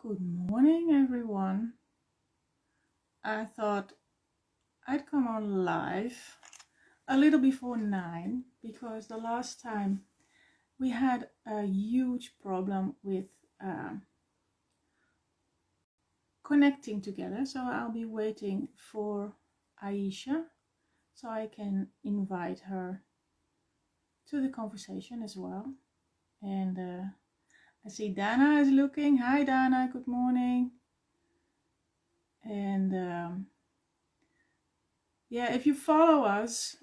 Good morning, everyone. I thought I'd come on live a little before 9 because the last time we had a huge problem with connecting together. So I'll be waiting for Aisha so I can invite her to the conversation as well. And I see Dana is looking. Hi, Dana. Good morning. And yeah, if you follow us,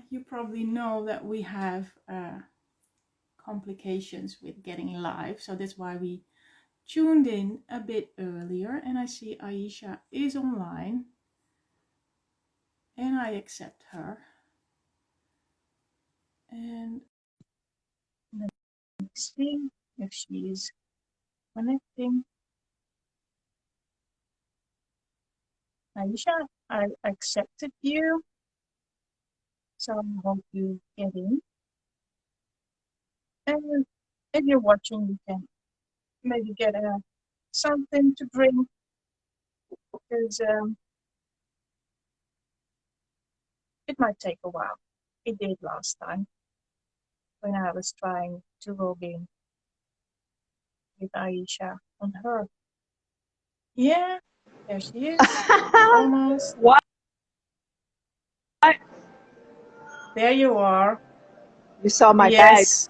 you probably know that we have complications with getting live. So that's why we tuned in a bit earlier. And I see Aisha is online. And I accept her. And let's see if she's connecting. Aisha, I accepted you. So I hope you get in. And if you're watching, you can maybe get something to drink because it might take a while. It did last time when I was trying to log in with Aisha on her. Yeah, there she is. Almost. What? There you are. You saw my Yes. bags.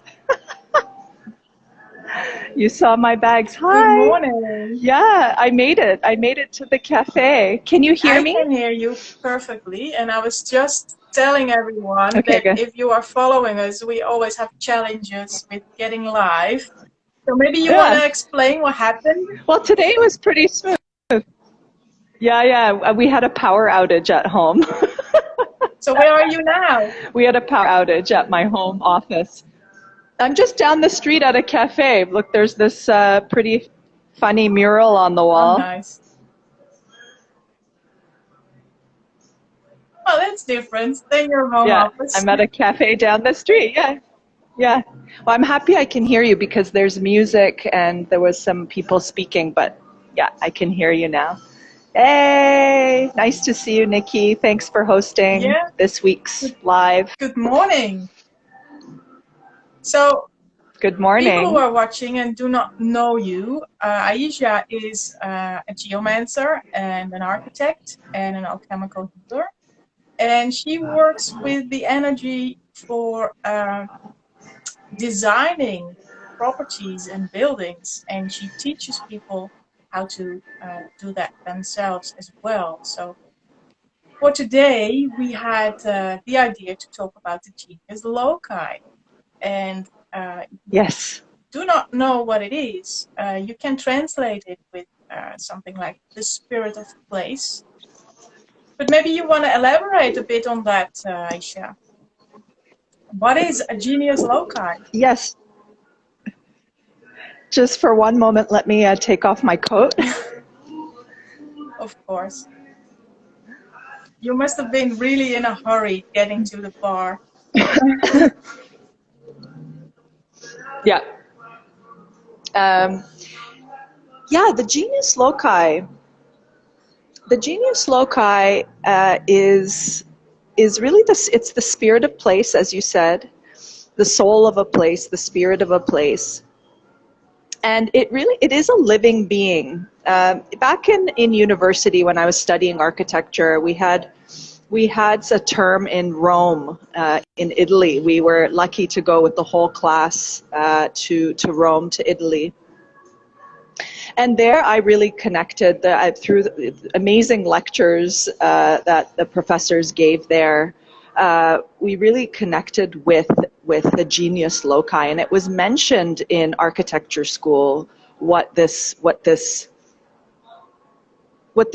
You saw my bags. Hi. Good morning. Yeah, I made it. I made it to the cafe. Can you hear me? I can hear you perfectly. And I was just telling everyone Okay, that good. if you are following us, we always have challenges with getting live. So maybe you want Yeah. to explain what happened? Well, today was pretty smooth. Yeah. We had a power outage at home. So where are you now? We had a power outage at my home office. I'm just down the street at a cafe. Look, there's this pretty funny mural on the Oh, wall. nice. Oh, that's different than your home Yeah, office. I'm at a cafe down the street. Yeah. Well, I'm happy I can hear you because there's music and there was some people speaking, but yeah, I can hear you now. Hey, nice to see you, Nikki. Thanks for hosting this week's live. Good morning. So, Good morning. people who are watching and do not know you, Aisha is a geomancer and an architect and an alchemical healer. And she works with the energy for designing properties and buildings. And she teaches people how to do that themselves as well. So for today, we had the idea to talk about the Genius Loci. And yes, do not know what it is, you can translate it with something like the spirit of the place. But maybe you want to elaborate a bit on that, Aisha. What is a Genius Loci? yes. Just for one moment, let me take off my coat. Of course. You must have been really in a hurry getting to the bar. Yeah. The Genius Loci. The Genius Loci is really it's the spirit of place, as you said, the soul of a place, the spirit of a place. And it is a living being. Back in university when I was studying architecture, we had a term in Rome, in Italy. We were lucky to go with the whole class to Rome, to Italy. And there I really connected through the amazing lectures that the professors gave there. We really connected with the Genius Loci, and it was mentioned in architecture school what this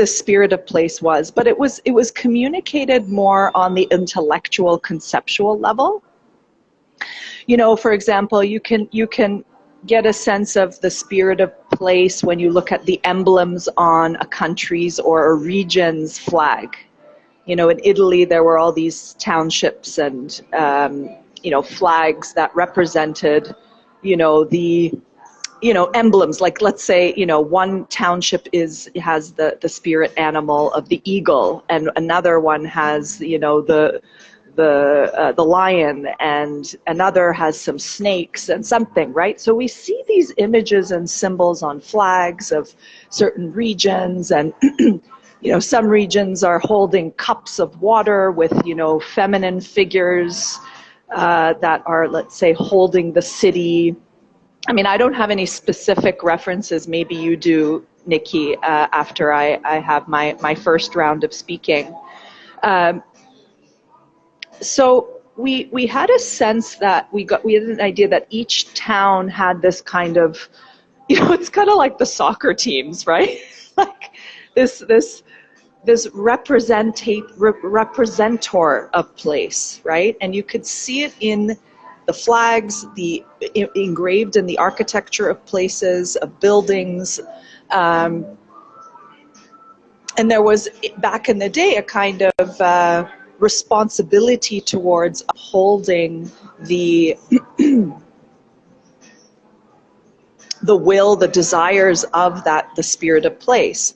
spirit of place was, but it was communicated more on the intellectual, conceptual level. You know, for example, you can get a sense of the spirit of place when you look at the emblems on a country's or a region's flag. You know, in Italy, there were all these townships and, flags that represented, the emblems, like let's say, one township has the spirit animal of the eagle, and another one has, the lion, and another has some snakes and something, right? So we see these images and symbols on flags of certain regions, and some regions are holding cups of water with, feminine figures that are, let's say, holding the city. I mean, I don't have any specific references. Maybe you do, Nikki, after I have my first round of speaking. So we had a sense that we had an idea that each town had this kind of, it's kind of like the soccer teams, right? Like this representor of place, right? And you could see it in the flags, engraved in the architecture of places, of buildings. And there was, back in the day, a kind of responsibility towards upholding the the will, the desires of the spirit of place.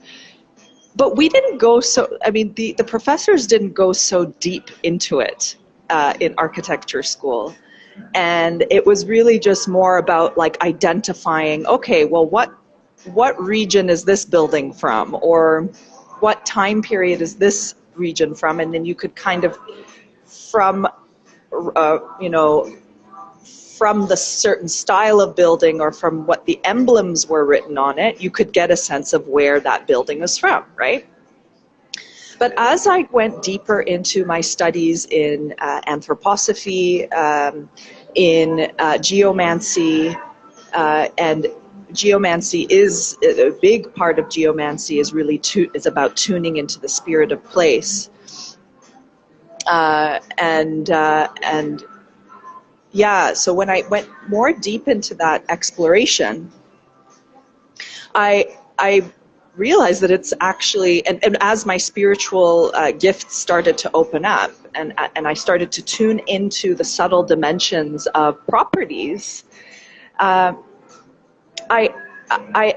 But we didn't go so, I mean, the professors didn't go so deep into it in architecture school. And it was really just more about like identifying, okay, well, what region is this building from? Or what time period is this region from? And then you could kind of, from the certain style of building, or from what the emblems were written on it, you could get a sense of where that building is from, right? But as I went deeper into my studies in anthroposophy, in geomancy, and geomancy is a big part of geomancy is really is about tuning into the spirit of place, and yeah, so when I went more deep into that exploration, I realized that it's actually, and as my spiritual gifts started to open up, and I started to tune into the subtle dimensions of properties, I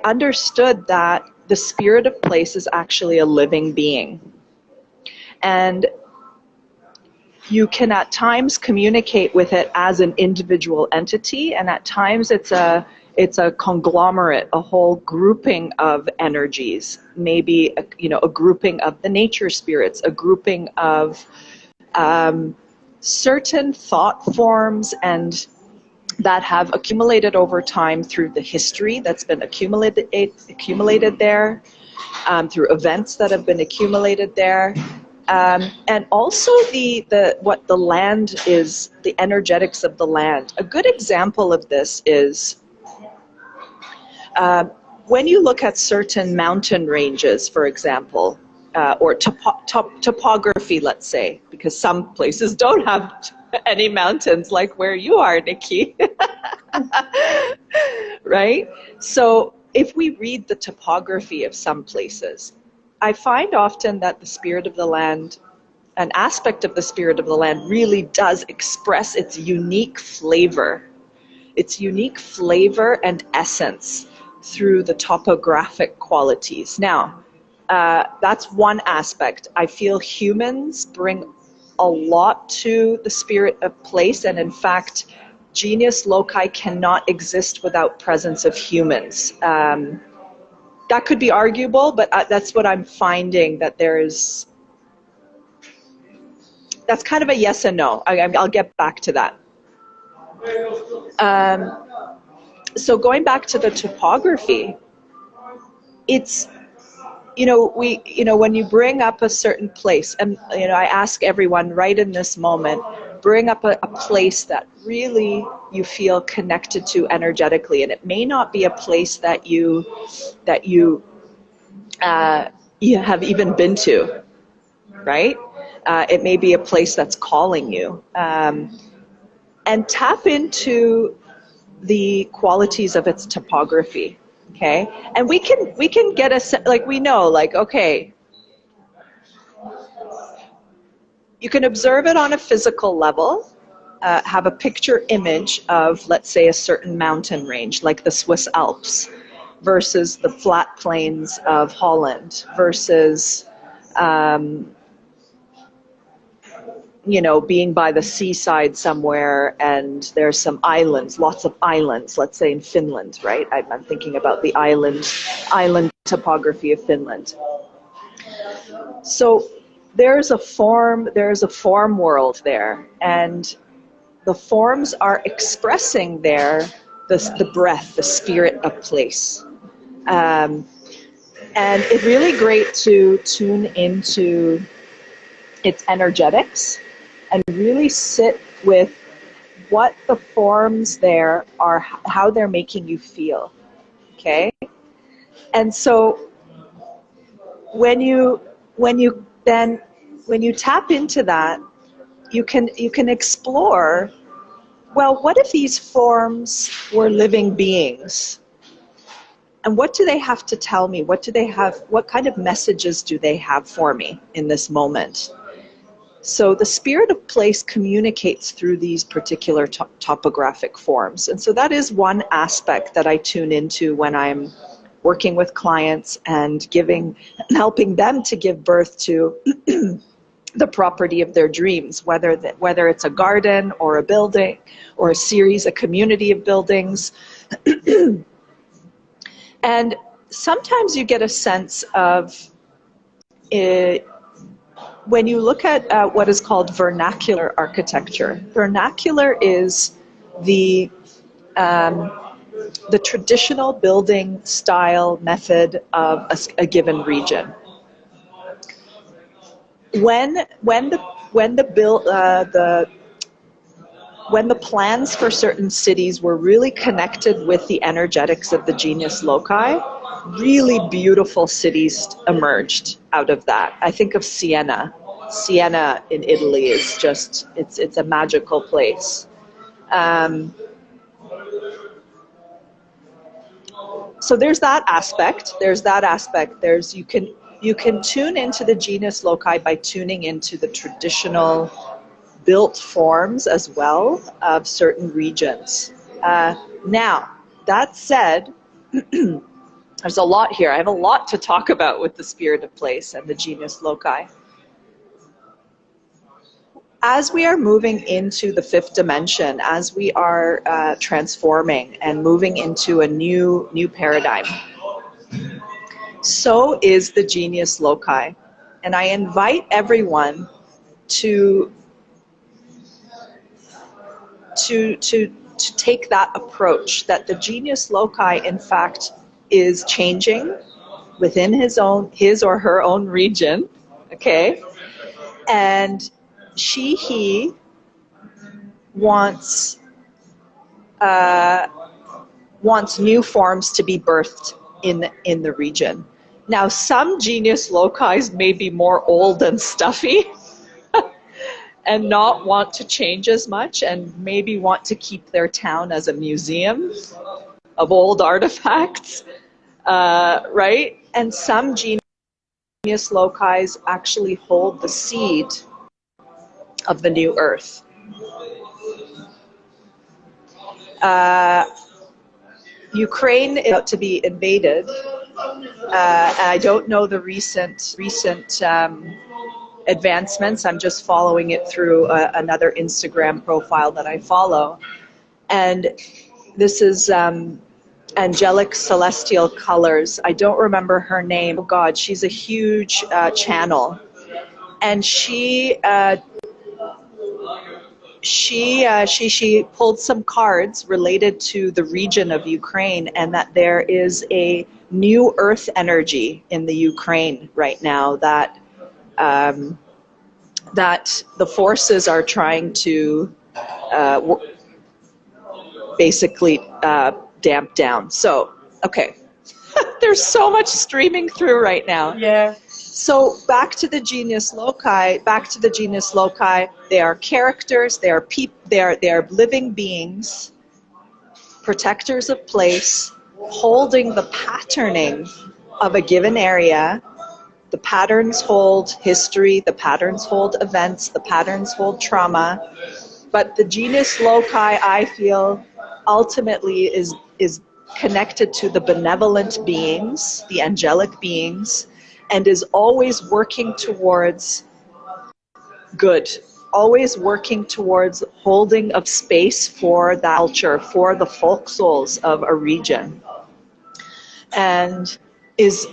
understood that the spirit of place is actually a living being. And you can at times communicate with it as an individual entity, and at times it's a conglomerate, a whole grouping of energies, maybe a grouping of the nature spirits, a grouping of certain thought forms and that have accumulated over time through the history that's been accumulated there, through events that have been accumulated there. And also what the land is, the energetics of the land. A good example of this is when you look at certain mountain ranges, for example, or topography, let's say, because some places don't have any mountains like where you are, Nikki. Right? So if we read the topography of some places, I find often that the spirit of the land, an aspect of the spirit of the land, really does express its unique flavor and essence through the topographic qualities. Now, that's one aspect. I feel humans bring a lot to the spirit of place, and in fact, Genius Loci cannot exist without presence of humans. That could be arguable, but that's what I'm finding, that that's kind of a yes and no. I'll get back to that. So going back to the topography, it's, when you bring up a certain place, and I ask everyone right in this moment, bring up a place that really you feel connected to energetically, and it may not be a place that you have even been to, right? It may be a place that's calling you, and tap into the qualities of its topography. Okay, and we can get we know, okay, you can observe it on a physical level, have a picture image of, let's say, a certain mountain range, like the Swiss Alps, versus the flat plains of Holland, versus, you know, being by the seaside somewhere and there's some islands, lots of islands, let's say in Finland, right? I'm thinking about the island topography of Finland. So there's a form world there, and the forms are expressing there the breath, the spirit of place. And it's really great to tune into its energetics and really sit with what the forms there are, how they're making you feel, okay? And so when you tap into that, you can explore, well, what if these forms were living beings? And what do they have to tell me? What kind of messages do they have for me in this moment? So the spirit of place communicates through these particular topographic forms. And so that is one aspect that I tune into when I'm working with clients and helping them to give birth to the property of their dreams, whether it's a garden or a building or a community of buildings. And sometimes you get a sense of it, when you look at what is called vernacular architecture. Vernacular is the traditional building style method of a given region. When the plans for certain cities were really connected with the energetics of the Genius Loci, really beautiful cities emerged out of that. I think of Siena. Siena in Italy is just, it's a magical place. So there's that aspect. You can tune into the Genius Loci by tuning into the traditional built forms as well of certain regions. Now, that said, there's a lot here. I have a lot to talk about with the spirit of place and the Genius Loci. As we are moving into the fifth dimension, as we are transforming and moving into a new paradigm, so is the Genius Loci. And I invite everyone to take that approach, that the Genius Loci, in fact, is changing within his or her own region, okay? And he wants new forms to be birthed in the region. Now, some Genius Loci may be more old and stuffy and not want to change as much, and maybe want to keep their town as a museum of old artifacts, right? And some Genius Loci actually hold the seed of the new earth. Ukraine is about to be invaded. I don't know the recent advancements. I'm just following it through another Instagram profile that I follow. And this is Angelic Celestial Colors. I don't remember her name. Oh God, she's a huge channel. And she pulled some cards related to the region of Ukraine, and that there is a new earth energy in the Ukraine right now that the forces are trying to basically damp down. So, okay. There's so much streaming through right now. Yeah. So back to the Genius Loci. They are characters. They are living beings, protectors of place, holding the patterning of a given area. The patterns hold history. The patterns hold events. The patterns hold trauma. But the genius loci, I feel, ultimately is connected to the benevolent beings, the angelic beings, and is always working towards good, always working towards holding of space for that culture, for the folk souls of a region, and is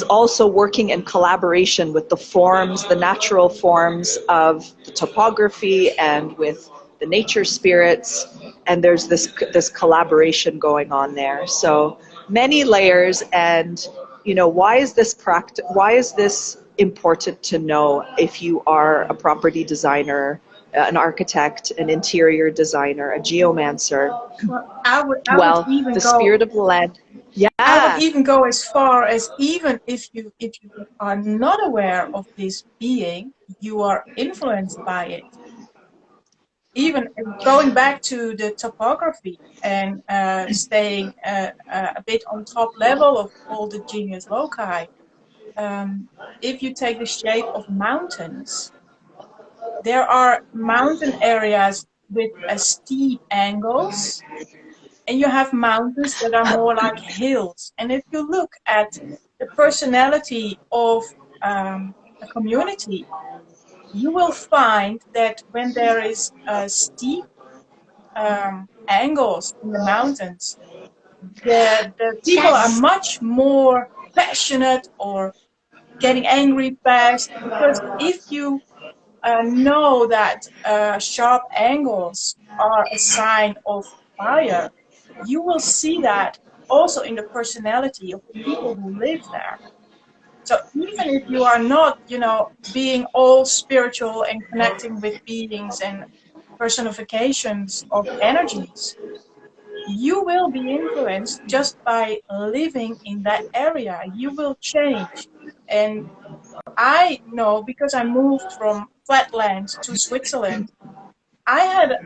also working in collaboration with the forms, the natural forms of the topography and with the nature spirits, and there's this collaboration going on there. So many layers, and why is this important to know if you are a property designer, an architect, an interior designer, a geomancer? Well, I would Well, even the go. spirit of the land. I would Yeah. even go as far as, even if you are not aware of this being, you are influenced by it. Even going back to the topography and staying a bit on top level of all the genius loci. If you take the shape of mountains, there are mountain areas with steep angles, and you have mountains that are more like hills. And if you look at the personality of a community, you will find that when there is steep angles in the mountains, the people are Yes. much more passionate or getting angry fast, because if you know that sharp angles are a sign of fire, you will see that also in the personality of the people who live there. So even if you are not, being all spiritual and connecting with beings and personifications of energies, you will be influenced just by living in that area. You will change. And I know, because I moved from flatland to Switzerland, I had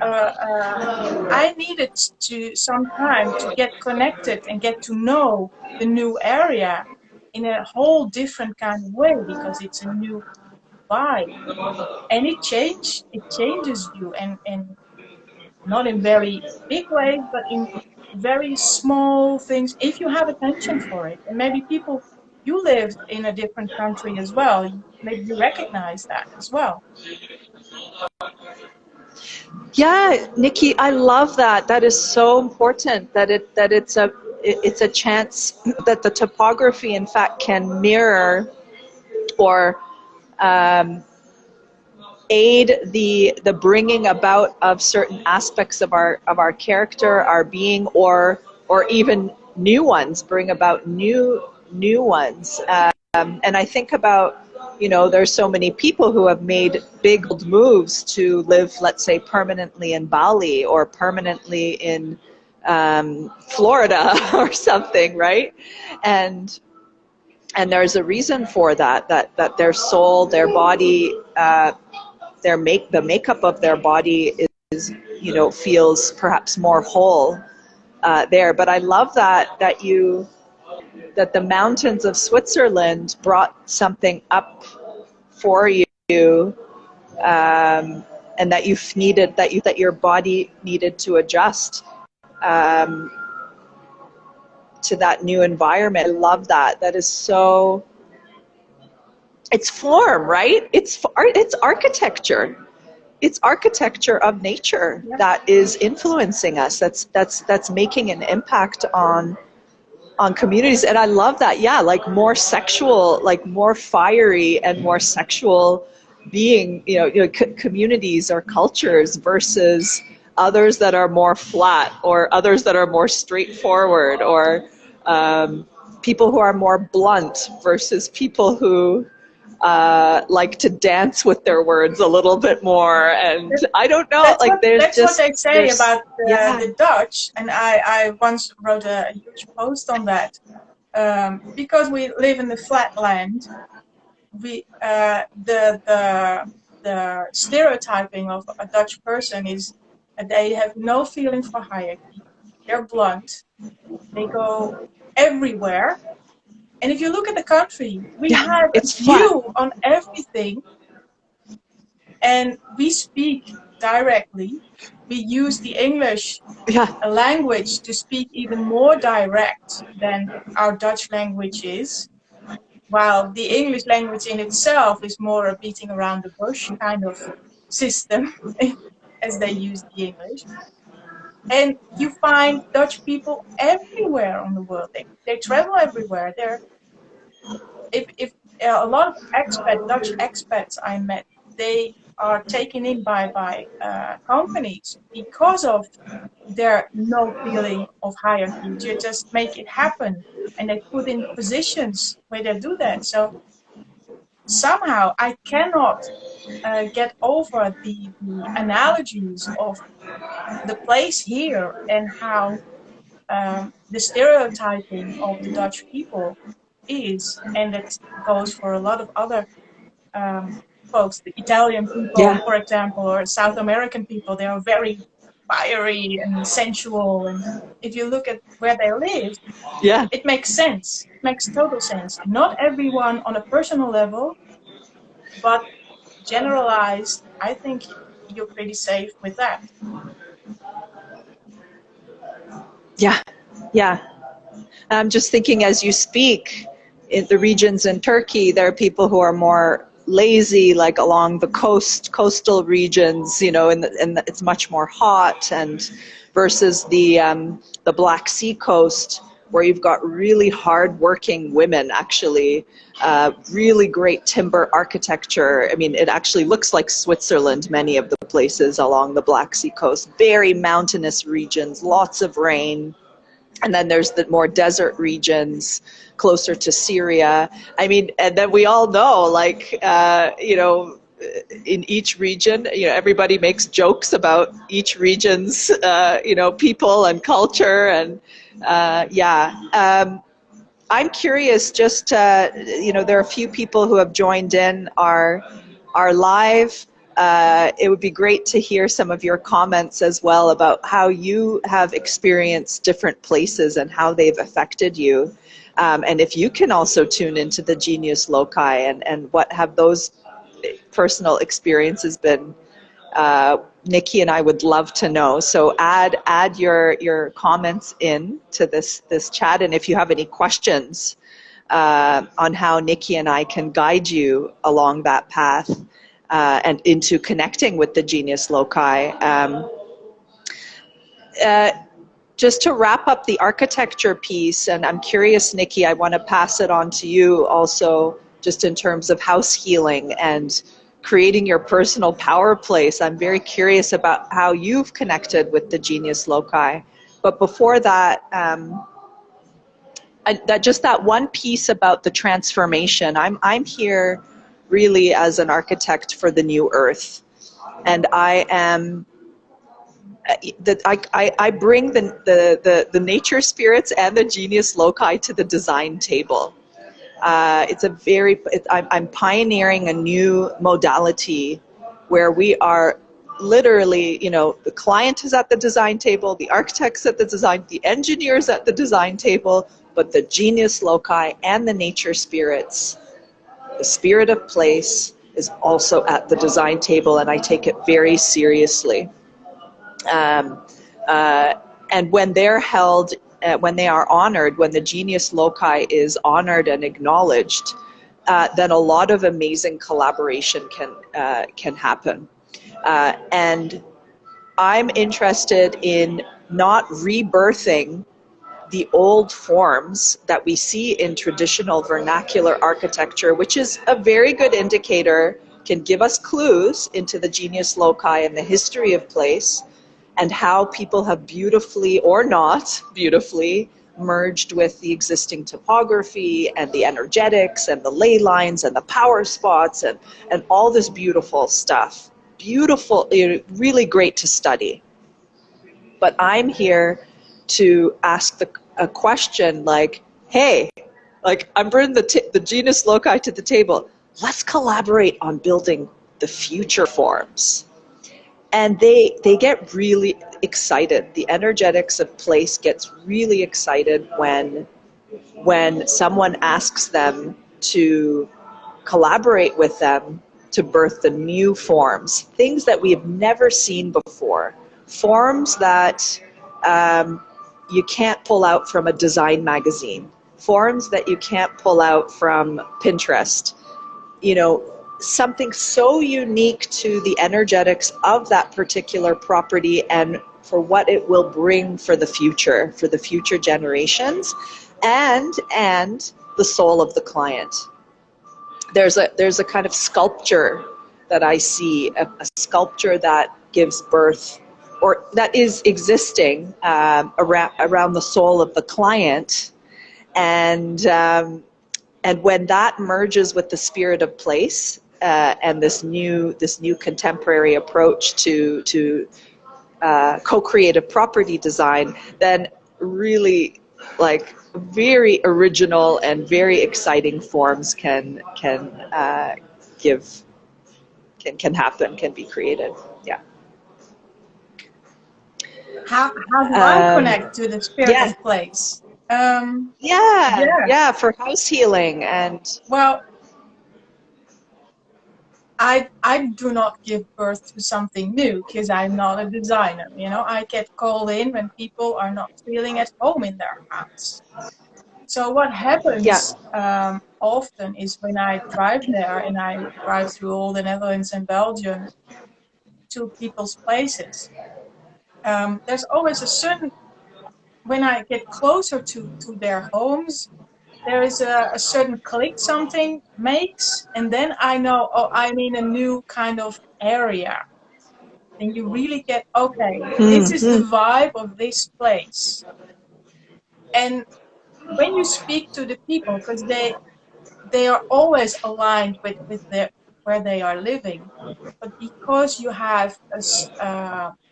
I needed to some time to get connected and get to know the new area in a whole different kind of way, because it's a new vibe, and it changes you, and not in very big ways, but in very small things, if you have attention for it. And maybe people, you lived in a different country as well, maybe you recognize that as well. Yeah, Nikki, I love that. That is so important. It's a chance that the topography, in fact, can mirror or um, aid the bringing about of certain aspects of our character, our being, or even new ones. Bring about new ones. And I think about, there's so many people who have made big moves to live, let's say, permanently in Bali or permanently in Florida or something, right? And there's a reason for that their soul, their body, the makeup of their body is, feels perhaps more whole there. But I love that the mountains of Switzerland brought something up for you, and that your body needed to adjust um, to that new environment. I love that. That is so. It's form, right? It's architecture. It's architecture of nature Yeah. that is influencing us. That's making an impact on communities. And I love that. Yeah, like more sexual, like more fiery and more sexual being, communities or cultures versus others that are more flat, or others that are more straightforward, or people who are more blunt versus people who like to dance with their words a little bit more. And I don't know, like That's what they say about yeah. the Dutch, and I once wrote a huge post on that. Because we live in the flatland, we the stereotyping of a Dutch person is that they have no feeling for hierarchy. They're blunt. They go everywhere. And if you look at the country, we Yeah, have a it's flat. view on everything, and we speak directly. We use the English Yeah. language to speak even more direct than our Dutch language is, while the English language in itself is more a beating around the bush kind of system as they use the English. And you find Dutch people everywhere on the world. They travel everywhere. If a lot of Dutch expats I met, they are taken in by companies because of their no feeling of hierarchy. You just make it happen, and they put in positions where they do that. So somehow I cannot get over the analogies of the place here and how the stereotyping of the Dutch people is, and that goes for a lot of other folks, the Italian people, Yeah. for example, or South American people. They are very fiery and sensual, and if you look at where they live, Yeah. it makes sense. It makes total sense. Not everyone on a personal level, but generalized, I think you're pretty safe with that. Yeah. Yeah. I'm just thinking as you speak, in the regions in Turkey, there are people who are more lazy, like along the coastal regions, you know, and it's much more hot, and versus the Black Sea coast, where you've got really hard-working women, actually, really great timber architecture. I mean, it actually looks like Switzerland, many of the places along the Black Sea coast. Very mountainous regions, lots of rain. And then there's the more desert regions closer to Syria. I mean, and then we all know, like, you know, in each region, you know, everybody makes jokes about each region's, you know, people and culture. And I'm curious, just, you know, there are a few people who have joined in our live. It would be great to hear some of your comments as well about how you have experienced different places and how they've affected you. And if you can also tune into the Genius Loci and what have those personal experiences been. Nicky and I would love to know. So add your comments in to this chat, and if you have any questions on how Nicky and I can guide you along that path and into connecting with the Genius Loci. Just to wrap up the architecture piece, and I'm curious, Nicky, I want to pass it on to you also, just in terms of house healing and creating your personal power place. I'm very curious about how you've connected with the Genius Loci. But before that, that one piece about the transformation. I'm here really as an architect for the new earth, and I am that I bring the nature spirits and the Genius Loci to the design table. I'm pioneering a new modality where we are literally, you know, the client is at the design table, the architect's at the design, the engineer's at the design table, but the Genius Loci and the nature spirits, the spirit of place, is also at the design table, and I take it very seriously. Um, and when they're held, when they are honored, when the Genius Loci is honored and acknowledged, then a lot of amazing collaboration can happen. And I'm interested in not rebirthing the old forms that we see in traditional vernacular architecture, which is a very good indicator, can give us clues into the Genius Loci and the history of place, and how people have beautifully or not beautifully merged with the existing topography and the energetics and the ley lines and the power spots and all this beautiful stuff. Beautiful, really great to study. But I'm here to ask a question like, hey, like, I'm bringing the Genius Loci to the table. Let's collaborate on building the future forms. And they get really excited. The energetics of place gets really excited when someone asks them to collaborate with them to birth the new forms, things that we have never seen before, forms that you can't pull out from a design magazine, forms that you can't pull out from Pinterest, you know, something so unique to the energetics of that particular property and for what it will bring for the future generations, and the soul of the client. There's a kind of sculpture that I see, a sculpture that gives birth, or that is existing around the soul of the client, and when that merges with the spirit of place and this new contemporary approach to co-creative property design, then really like very original and very exciting forms can happen, can be created. Yeah. How do I connect to the spirit yeah. of place? Yeah, for house healing and well, I do not give birth to something new because I'm not a designer. You know, I get called in when people are not feeling at home in their house. So what happens often is when I drive there and I drive through all the Netherlands and Belgium to people's places, there's always a certain, when I get closer to their homes, there is a certain click something makes, and then I know, oh, I'm in a new kind of area. And you really get, okay, this is the vibe of this place. And when you speak to the people, because they are always aligned with their, where they are living, but because you have a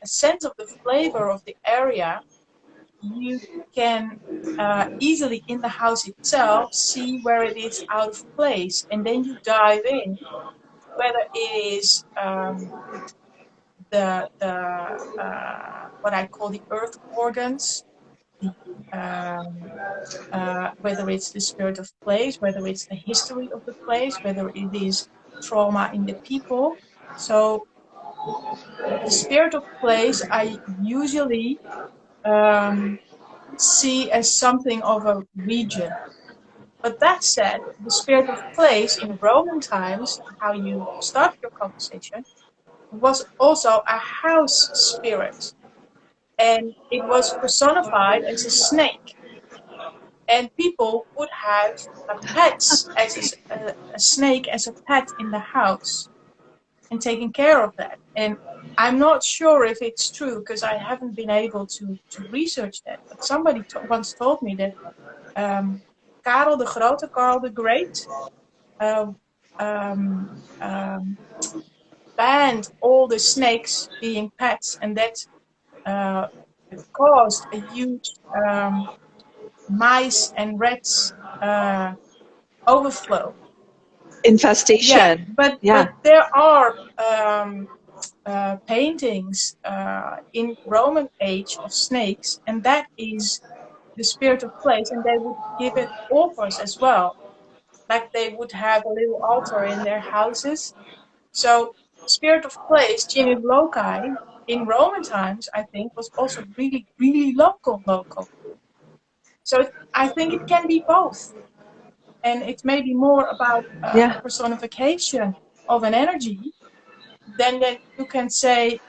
sense of the flavor of the area, you can easily in the house itself see where it is out of place, and then you dive in, whether it is the what I call the earth organs, the whether it's the spirit of place, whether it's the history of the place, whether it is trauma in the people. So the spirit of place I usually see as something of a region. But that said, the spirit of place in Roman times, how you start your conversation, was also a house spirit. And it was personified as a snake. And people would have pets as a snake as a pet in the house and taking care of that. And I'm not sure if it's true because I haven't been able to research that. But somebody once told me that Karel the Grote, Karl the Great, um, banned all the snakes being pets, and that caused a huge mice and rats overflow. infestation. But there are paintings in Roman age of snakes, and that is the spirit of place, and they would give it offers as well, like they would have a little altar in their houses. So spirit of place, Genius Loci, in Roman times, I think, was also really, really local. So I think it can be both. And it's maybe more about a personification of an energy than you can say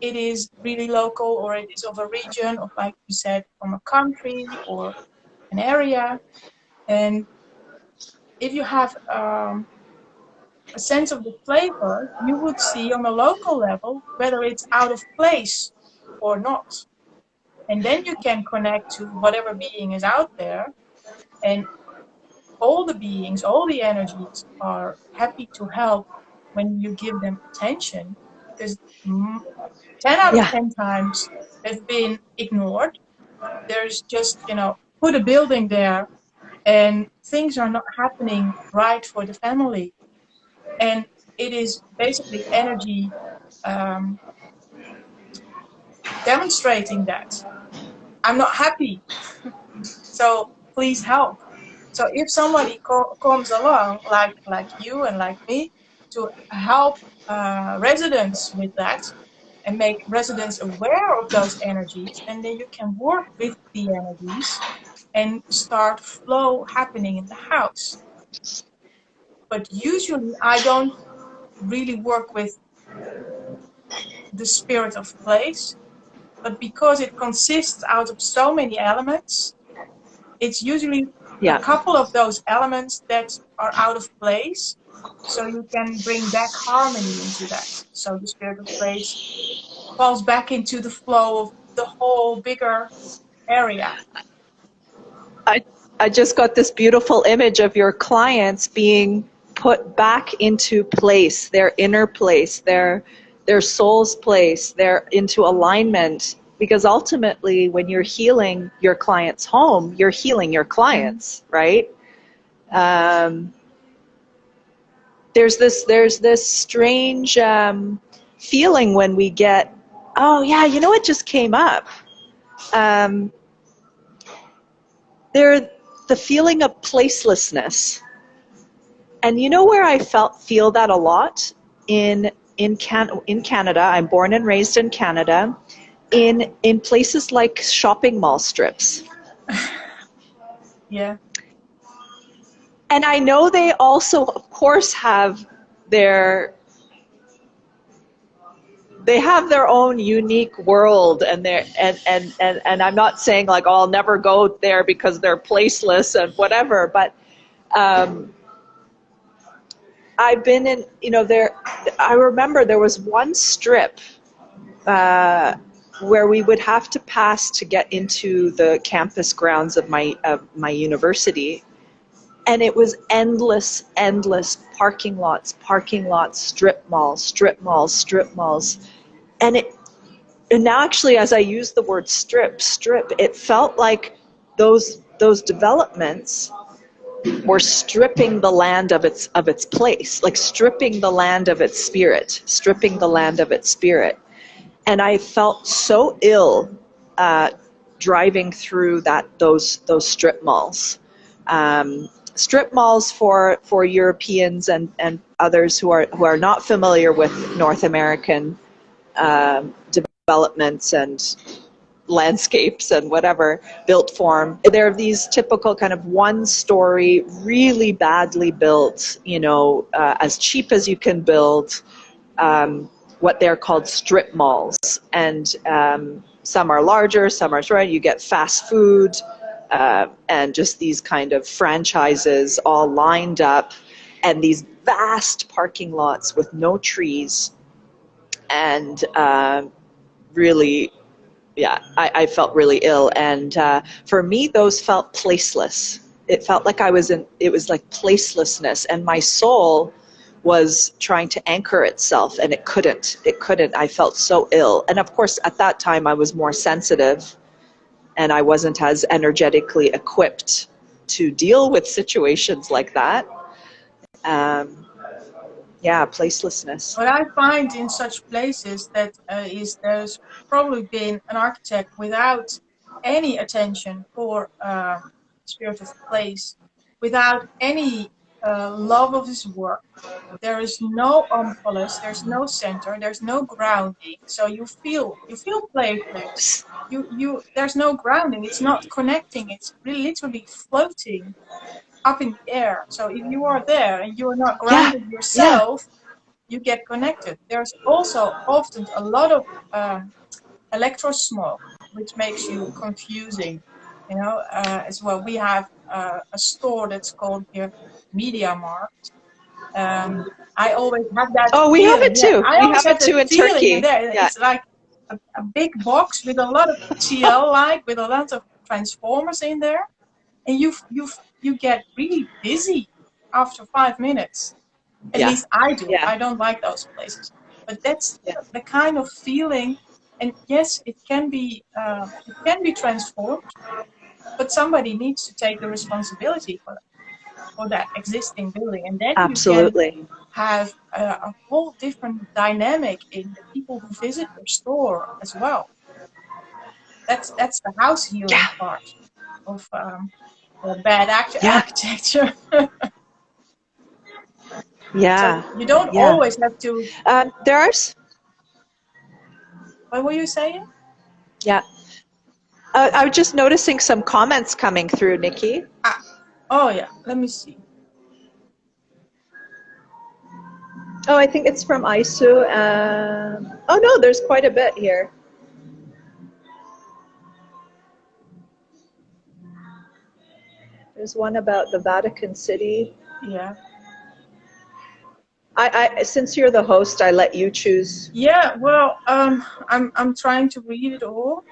it is really local, or it is of a region, or like you said, from a country or an area. And if you have a sense of the flavor, you would see on a local level whether it's out of place or not. And then you can connect to whatever being is out there, and all the beings, all the energies are happy to help when you give them attention, because 10 out of 10 times have been ignored. There's just, put a building there and things are not happening right for the family. And it is basically energy demonstrating that I'm not happy. So please help. So if somebody comes along like you and like me to help residents with that and make residents aware of those energies, and then you can work with the energies and start flow happening in the house. But usually I don't really work with the spirit of place, but because it consists out of so many elements, it's usually a couple of those elements that are out of place, so you can bring back harmony into that. So the spirit of place falls back into the flow of the whole bigger area. I just got this beautiful image of your clients being put back into place, their inner place, their soul's place, their into alignment. Because ultimately, when you're healing your client's home, you're healing your clients, right? There's this strange feeling when we get, oh yeah, you know what just came up? There, the feeling of placelessness. And you know where I feel that a lot? In Canada. I'm born and raised in Canada. In places like shopping mall strips. Yeah. And I know they also, of course, have their own unique world, and I'm not saying like, oh, I'll never go there because they're placeless and whatever, but I've been in, I remember there was one strip where we would have to pass to get into the campus grounds of my university. And it was endless parking lots, strip malls. And now actually, as I use the word strip, it felt like those developments were stripping the land of its place, like stripping the land of its spirit. And I felt so ill driving through those strip malls. Strip malls for Europeans and others who are not familiar with North American developments and landscapes and whatever built form. They're these typical kind of one-story, really badly built, as cheap as you can build, what they're called strip malls. And some are larger, some are shorter. You get fast food and just these kind of franchises all lined up, and these vast parking lots with no trees. And really, yeah, I felt really ill. And for me, those felt placeless. It felt like it was like placelessness. And my soul was trying to anchor itself, and it couldn't. I felt so ill. And of course, at that time, I was more sensitive, and I wasn't as energetically equipped to deal with situations like that. Placelessness. What I find in such places that is there's probably been an architect without any attention for spirit of place, without any love of his work. There is no omphalos, there's no center, there's no grounding. So you feel placeless. There's no grounding. It's not connecting. It's really literally floating up in the air. So if you are there and you are not grounded yourself, you get connected. There's also often a lot of electrosmog, which makes you confusing, as well. We have a store that's called here Media Markt. I always have that feeling. We have it too. I always have that in feeling Turkey. in there. It's like a big box with a lot of TL light, with a lot of transformers in there, and you get really dizzy after 5 minutes. At least I do. I don't like those places, but that's the kind of feeling. And yes, it can be transformed, but somebody needs to take the responsibility for that existing building, and then you can have a whole different dynamic in the people who visit your store as well. That's the house healing part of bad architecture. Yeah, So you don't yeah. always have to. There are, What were you saying? yeah. I was just noticing some comments coming through, Nikki. Ah, oh yeah. Let me see. Oh, I think it's from Aisu. Oh no, there's quite a bit here. There's one about the Vatican City. Yeah. Since you're the host, I let you choose. Yeah. Well, I'm trying to read it all.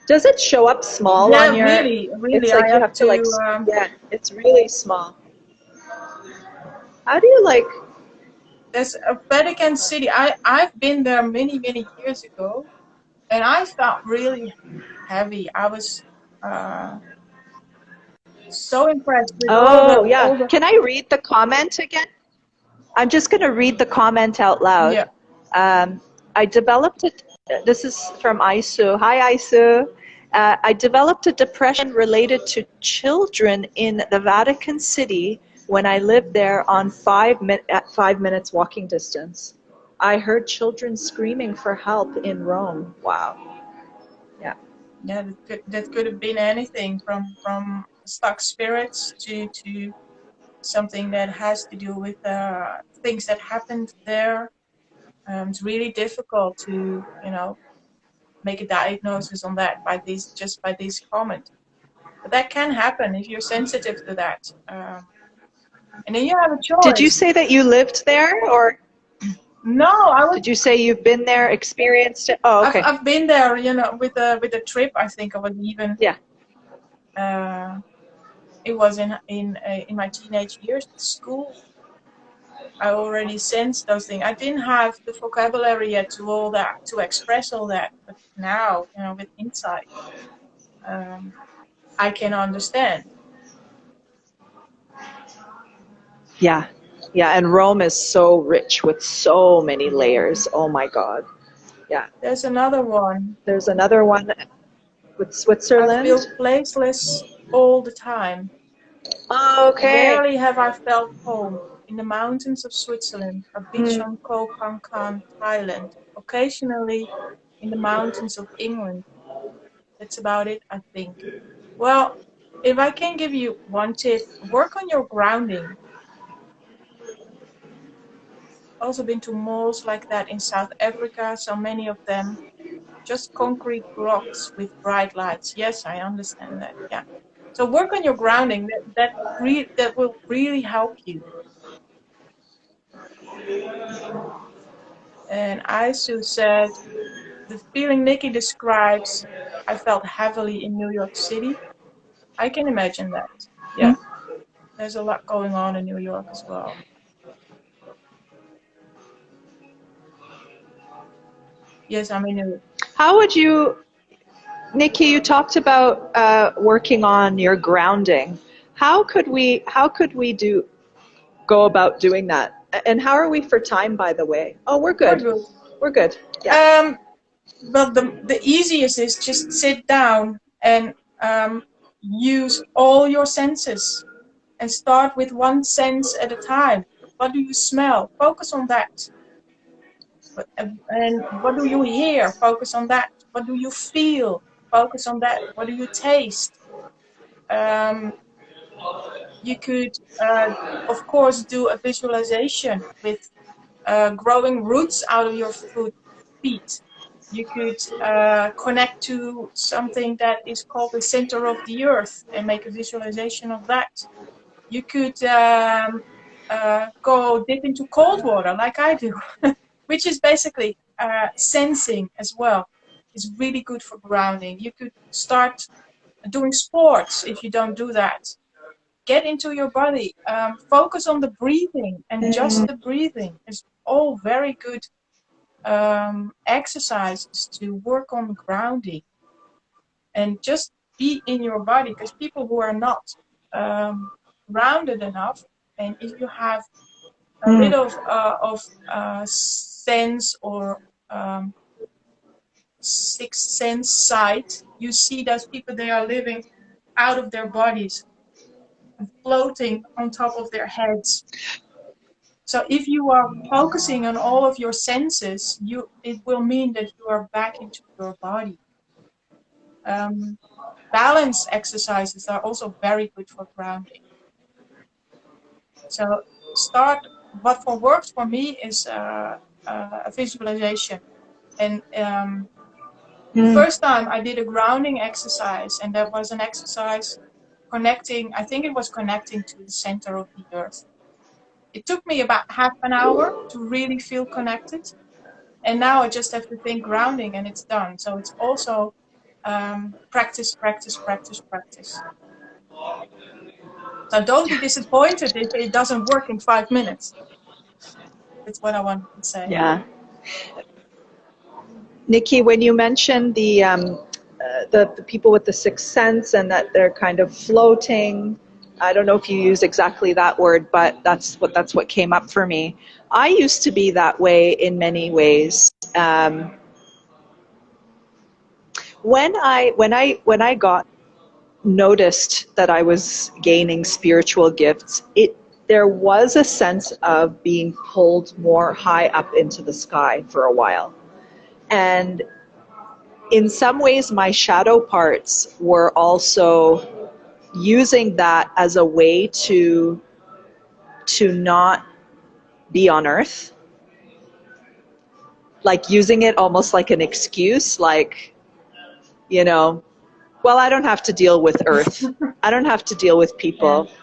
Does it show up small on Yeah, your? really, really. It's I like you have have to like. to. Yeah, it's really small. How do you like? There's a Vatican City. I've been there many years ago, and I felt really heavy. I was uh, so impressed with Oh yeah. all the. Can I read the comment again? I'm just going to read the comment out loud. Yeah, I developed it. This is from Aisu. Hi, Aisu. I developed a depression related to children in the Vatican City when I lived there at 5 minutes walking distance. I heard children screaming for help in Rome. Wow. Yeah. yeah. That could have been anything from stuck spirits to something that has to do with things that happened there. It's really difficult to make a diagnosis on that by this comment. But that can happen if you're sensitive to that. And then you have a Did you choice. say that you lived there, or No, I was. did you say you've been there, experienced it? Oh, I've okay. I've been there, with a trip. I think I was even. Yeah. Uh, it was in my teenage years at school. I already sensed those things. I didn't have the vocabulary yet to express all that, but now, with insight, um, I can understand. Yeah. Yeah. And Rome is so rich with so many layers. Oh my God. Yeah. There's another one. There's another one with I Switzerland. feel placeless all the time. Okay. Rarely have I felt home. In the mountains of Switzerland, a beach Hmm. on Koh Phangan, Thailand, occasionally in the mountains of England. That's about it, I think. Well, if I can give you one tip, work on your grounding. Also been to malls like that in South Africa, so many of them just concrete blocks with bright lights. Yes, I understand that. Yeah. So work on your grounding. That will really help you. And Aisu said, the feeling Nikki describes, I felt heavily in New York City. I can imagine that. Hmm. Yeah, there's a lot going on in New York as well. Yes, I'm in New York. How would you, Nikki? You talked about working on your grounding. How could we go about doing that? And how are we for time, by the way? Oh, we're We're good. good. We're good. Yeah. But the easiest is just sit down and use all your senses and start with one sense at a time. What do you smell? Focus on that. And what do you hear? Focus on that. What do you feel? Focus on that. What do you taste? Um, you could, of course, do a visualization with growing roots out of your feet. You could connect to something that is called the center of the earth and make a visualization of that. You could go dip into cold water like I do, which is basically sensing as well. It's really good for grounding. You could start doing sports if you don't do that. Get into your body. Focus on the breathing and just the breathing. It's all very good exercises to work on grounding and just be in your body, because people who are not grounded enough, and if you have a Hmm. little of sense or sixth sense sight, you see those people, they are living out of their bodies floating on top of their heads. So if you are focusing on all of your senses, it will mean that you are back into your body. Balance exercises are also very good for grounding. So what works for me is a visualization. And the first time I did a grounding exercise, and that was an exercise connecting, I think it was connecting to the center of the earth. It took me about half an hour to really feel connected. And now I just have to think grounding and it's done. So it's also practice, practice, practice, practice. So don't be disappointed if it doesn't work in 5 minutes. That's what I wanted to say. Yeah. Nicky, when you mentioned the people with the sixth sense and that they're kind of floating, I don't know if you use exactly that word, but that's what came up for me. I used to be that way in many ways. When I got noticed that I was gaining spiritual gifts, there was a sense of being pulled more high up into the sky for a while. And in some ways, my shadow parts were also using that as a way to not be on earth, like using it almost like an excuse, like, well, I don't have to deal with earth. I don't have to deal with people. Yeah.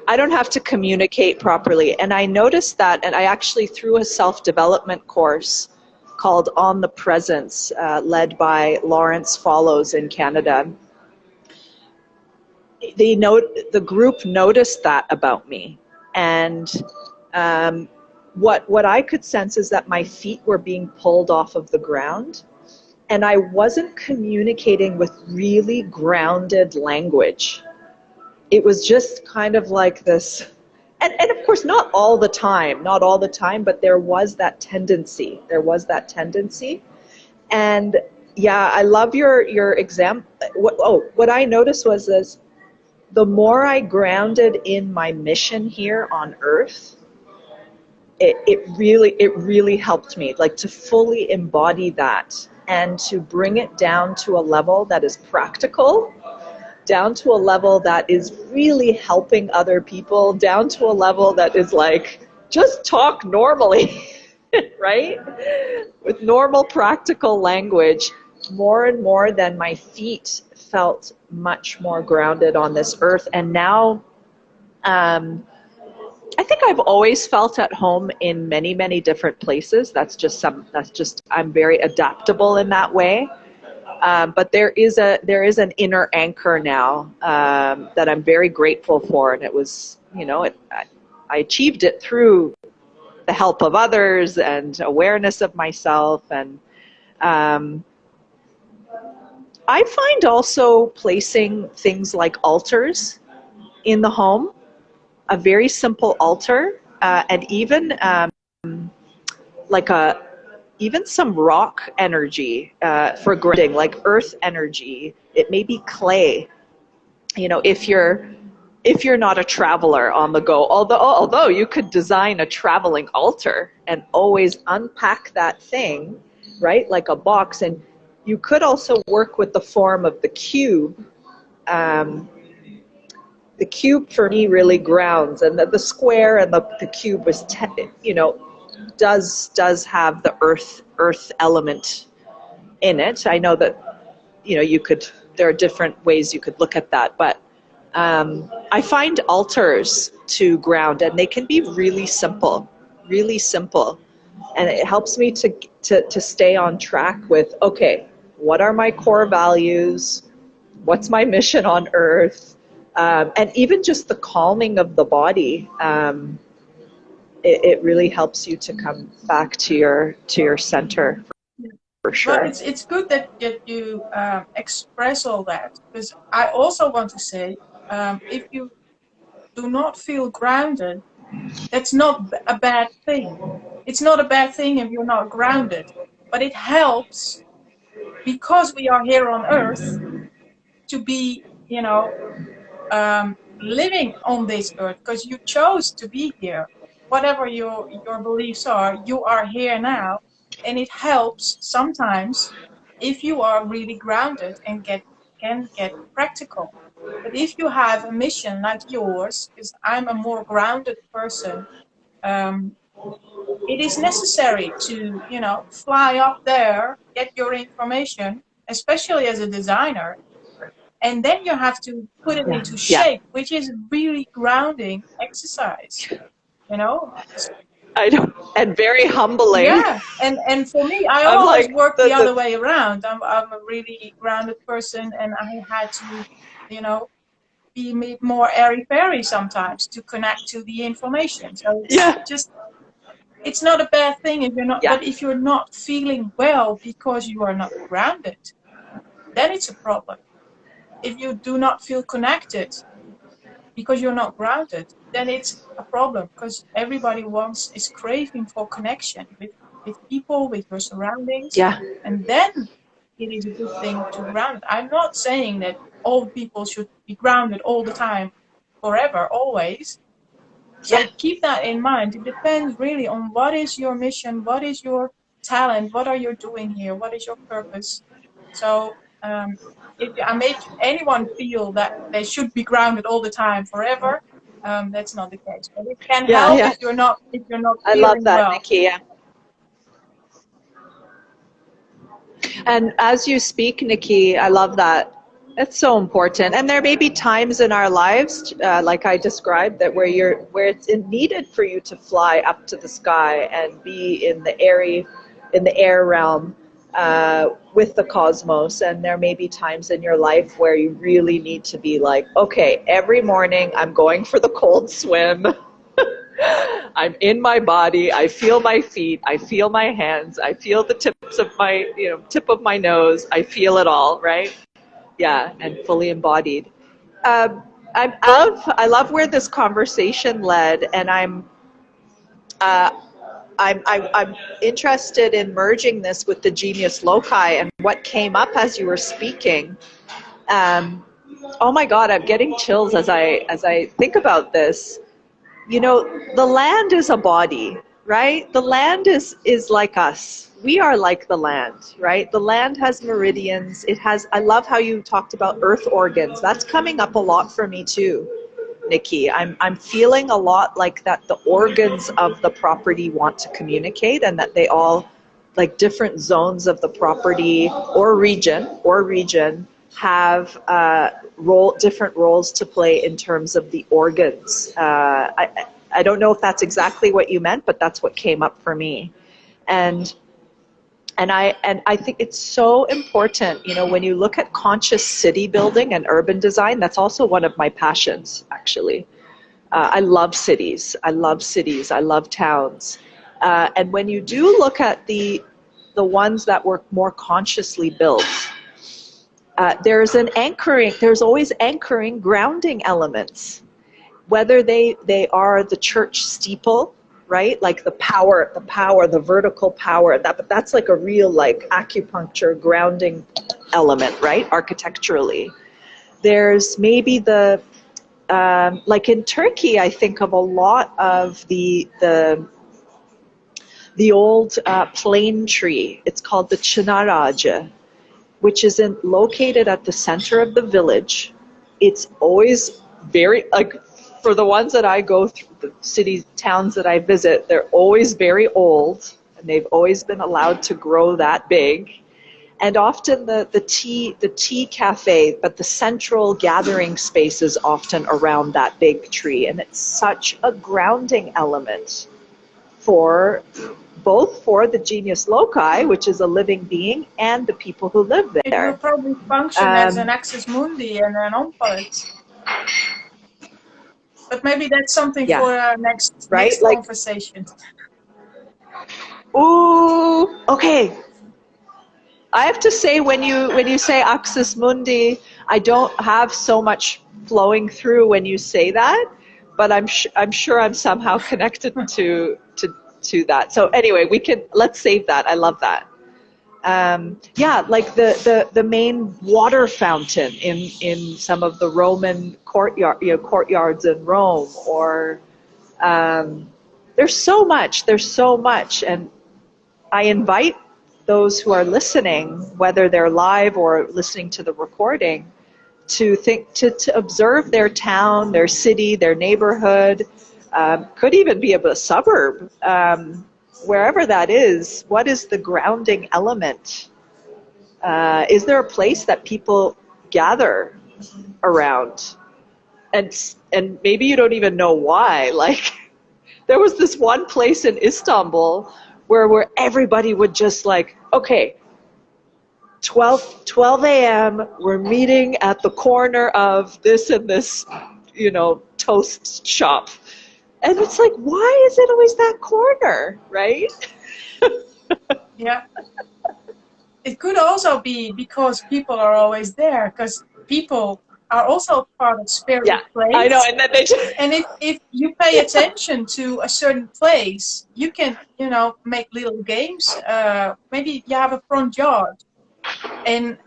I don't have to communicate properly. And I noticed that, and I actually, through a self-development course called On the Presence, led by Lawrence Follows in Canada, the group noticed that about me. And what I could sense is that my feet were being pulled off of the ground, and I wasn't communicating with really grounded language. It was just kind of like this, and of course not all the time, but there was that tendency. And yeah, I love your example. What I noticed was this: the more I grounded in my mission here on earth, it really helped me, like, to fully embody that and to bring it down to a level that is practical, down to a level that is really helping other people, down to a level that is like, just talk normally, right? With normal, practical language, more and more than my feet felt much more grounded on this earth. And now, I think I've always felt at home in many, many different places. I'm very adaptable in that way. But there is an inner anchor now that I'm very grateful for, and it was, I achieved it through the help of others and awareness of myself. And I find also placing things like altars in the home, a very simple altar, and even even some rock energy for grounding, like earth energy. It may be clay. If you're not a traveler on the go, although you could design a traveling altar and always unpack that thing, right, like a box. And you could also work with the form of the cube. The cube for me really grounds, and the square and the cube was, does have the earth element in it. I know that there are different ways you could look at that, but I find altars to ground, and they can be really simple, and it helps me to stay on track with, okay, what are my core values, what's my mission on earth, and even just the calming of the body. It really helps you to come back to your center, for sure. Well, it's good that you express all that, because I also want to say, if you do not feel grounded, that's not a bad thing. It's not a bad thing if you're not grounded, but it helps, because we are here on earth, to be, living on this earth because you chose to be here. Whatever your beliefs are, you are here now. And it helps sometimes if you are really grounded and can get practical. But if you have a mission like yours, because I'm a more grounded person, it is necessary to, fly up there, get your information, especially as a designer, and then you have to put it Yeah. into Yeah. shape, which is a really grounding exercise, you know? I don't, and very humbling. Yeah. And for me, I I'm always like work the other way around. I'm a really grounded person, and I had to, you know, be more airy-fairy sometimes to connect to the information. So it's yeah, just, it's not a bad thing if you're not, yeah, but if you're not feeling well because you are not grounded, then it's a problem. If you do not feel connected because you're not grounded, then it's a problem because everybody is craving for connection with people, with your surroundings. yeah, And then it is a good thing to ground. I'm not saying that all people should be grounded all the time, forever, always. yeah, So keep that in mind. It depends really on what is your mission, what is your talent, what are you doing here, what is your purpose. So if I make anyone feel that they should be grounded all the time, forever, that's not the case. But it can yeah, help yeah. if you're not I love feeling that, well. Nikki. Yeah. And as you speak, Nikki, I love that. It's so important. And there may be times in our lives, like I described, that where it's needed for you to fly up to the sky and be in the air realm with the cosmos. And there may be times in your life where you really need to be like, okay, every morning I'm going for the cold swim. I'm in my body. I feel my feet. I feel my hands. I feel the tips of my, tip of my nose. I feel it all, right? Yeah, and fully embodied. Um, I love where this conversation led, and uh, I'm interested in merging this with the Genius Loci and what came up as you were speaking. Um, oh my God, I'm getting chills as I think about this. The land is a body, right? The land is like us. We are like the land, right? The land has meridians. I love how you talked about earth organs. That's coming up a lot for me too, Nikki. I'm feeling a lot like that the organs of the property want to communicate, and that they all, like different zones of the property or region have different roles to play in terms of the organs. I don't know if that's exactly what you meant, but that's what came up for me. And I think it's so important, when you look at conscious city building and urban design. That's also one of my passions, actually. I love cities. I love cities. I love towns. And when you do look at the ones that were more consciously built, there's always anchoring, grounding elements, whether they are the church steeple, right? Like the vertical power, but that's like a real, like, acupuncture grounding element, right? Architecturally. There's maybe like in Turkey, I think of a lot of the old plane tree. It's called the çınar ağacı, which is located at the center of the village. It's always very, like, for the ones that I go through, the cities, towns that I visit, they're always very old, and they've always been allowed to grow that big. And often the tea cafe, but the central gathering space is often around that big tree, and it's such a grounding element for both for the Genius Loci, which is a living being, and the people who live It will there. probably function as an axis mundi and an omphalos. But maybe that's something Yeah, for our next right? next Like, conversation. ooh, okay. I have to say, when you say Axis Mundi, I don't have so much flowing through when you say that, but I'm sure I'm somehow connected to that. So anyway, let's save that. I love that. Yeah, like the main water fountain in some of the Roman courtyards in Rome, or there's so much. There's so much, and I invite those who are listening, whether they're live or listening to the recording, to observe their town, their city, their neighborhood, could even be a suburb, wherever that is. What is the grounding element? Is there a place that people gather around? And maybe you don't even know why. Like, there was this one place in Istanbul where everybody would just like, okay, 12 a.m., we're meeting at the corner of this and this, toast shop. And it's like, why is it always that corner, right? Yeah. It could also be because people are always there, because people are also part of spirit Yeah, of place. I know. And then they just... And if you pay attention to a certain place, you can, make little games. Maybe you have a front yard, and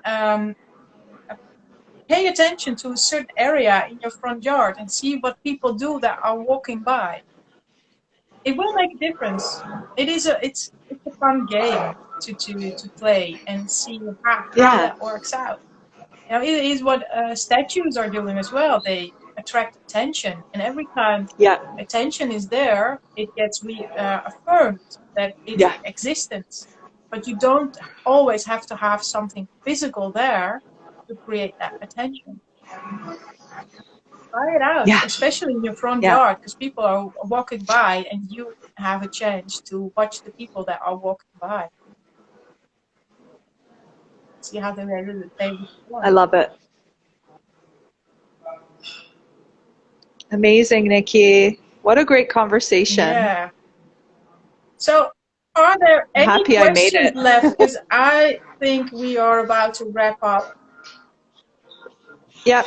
pay attention to a certain area in your front yard and see what people do that are walking by. It will make a difference. It's a fun game to play and see how Yeah, that works out. It is what statues are doing as well. They attract attention, and every time yeah, attention is there, it gets affirmed that its yeah, existence. But you don't always have to have something physical there to create that attention. Try it out, yeah, especially in your front yeah, yard, because people are walking by, and you have a chance to watch the people that are walking by. See how they I respond. love it. Amazing, Nikki. What a great conversation. Yeah. So, are there I'm any happy I made questions it. left? Because I think we are about to wrap up. Yep.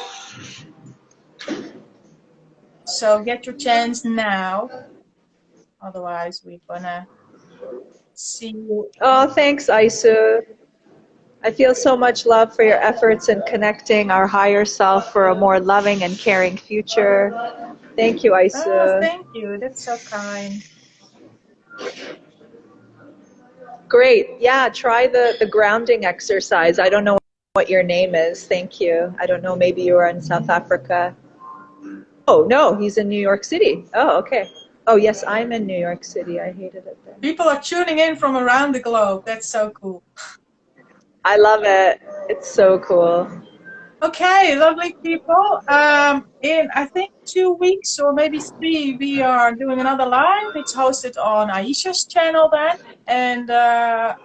So get your chance now. Otherwise, we're gonna see you. Oh, thanks, Aisu. I feel so much love for your efforts in connecting our higher self for a more loving and caring future. Thank you, Oh, Aisu. thank you. That's so kind. Great. Yeah, try the grounding exercise. I don't know what your name is. Thank you. I don't know. Maybe you are in South Africa. Oh, no, he's in New York City. Oh, okay. Oh, yes, I'm in New York City. I hated it there. People are tuning in from around the globe. That's so cool. I love it. It's so cool. Okay, lovely people. In I think 2 weeks or maybe 3, we are doing another live. It's hosted on Aisha's channel then. And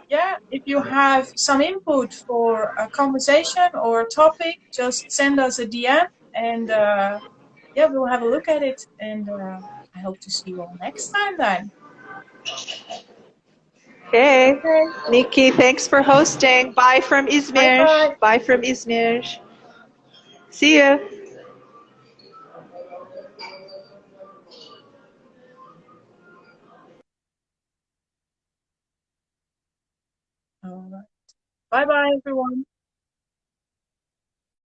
yeah, if you have some input for a conversation or a topic, just send us a DM, and yeah, we'll have a look at it. And I hope to see you all next time then. Hey, Okay, Nikki, thanks for hosting. Bye from bye Izmir. bye. Bye from Izmir. See you. All right. Bye bye, everyone.